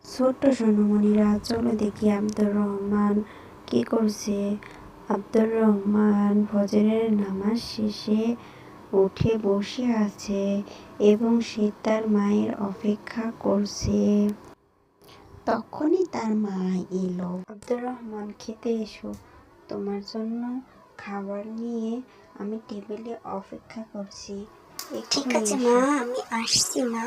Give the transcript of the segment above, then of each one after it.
ছোট্ট সোনামণিরা, চলো দেখি আব্দুর রহমান কি করছে। আব্দুর রহমান ফজরের নামাজ শেষে উঠে বসে আছে এবং সে তার মায়ের অপেক্ষা করছে। তখনই তার মা এলো। আব্দুর রহমান, খেতে এসো, তোমার জন্য খাবার নিয়ে আমি টেবিলে অপেক্ষা করছি। ঠিক আছে মা, আমি আসছি মা,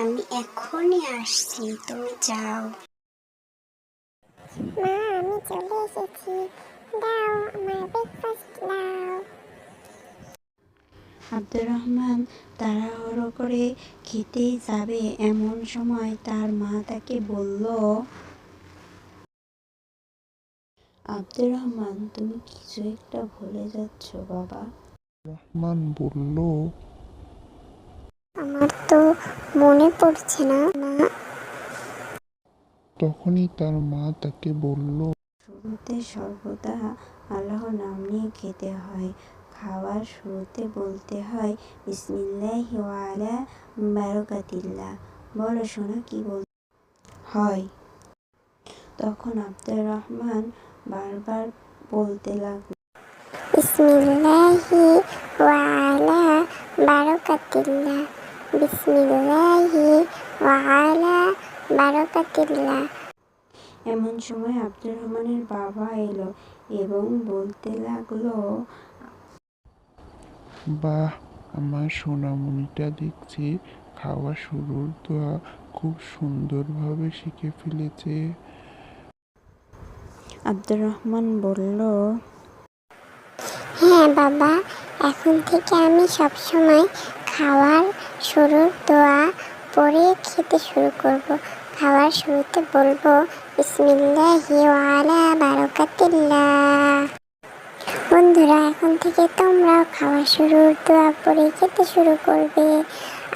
আমি এখনই আসছি, তুমি যাও। মা, আমি চলে এসেছি, দাও আমার ব্রেকফাস্ট দাও। আব্দুর রহমান তাড়াহুড়ো করে খেতে যাবে এমন সময় তার মা তাকে বলল, আব্দুর রহমান, তুমি কিছু একটা ভুলে যাচ্ছ বাবা। রহমান বলল, আমার তো মনে পড়ছে না মা। তখনই তার মা তাকে বলল, শুরুতে সর্বদা আল্লাহর নাম নিয়ে খেতে হয়। খাওয়ার শুরুতে বলতে হয় বিসমিল্লাহি ওয়া আলা বারাকাতিল্লাহ। বলো শোনা, কি বলতে হয়? তখন আব্দুর রহমান বারবার বলতে লাগল, বিসমিল্লাহি ওয়া আলা বারাকাতিল্লাহ, বিসমিল্লাহি ওয়া আলা বারাকাতিল্লাহ। এমন সময় আব্দুর রহমানের বাবা এলো এবং বলতে লাগলো, বাহ, আমার সোনামণিটা দেখছি খাওয়া শুরুর দোয়া খুব সুন্দরভাবে শিখে ফেলেছে। আব্দুর রহমান বলল, হ্যাঁ বাবা, এখন থেকে আমি সবসময় খাওয়ার শুরুর দোয়া পড়ে খেতে শুরু করব। খাওয়ার শুরুতে বলবো বিসমিল্লাহি ওয়া আলা বারাকাতিল্লাহ। বন্ধুরা, এখন থেকে তোমরাও খাওয়া শুরুর দোয়া পড়ে খেতে শুরু করবে।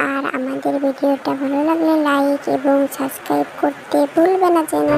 আর আমাদের ভিডিওটা ভালো লাগলে লাইক এবং সাবস্ক্রাইব করতে ভুলবে না যেন।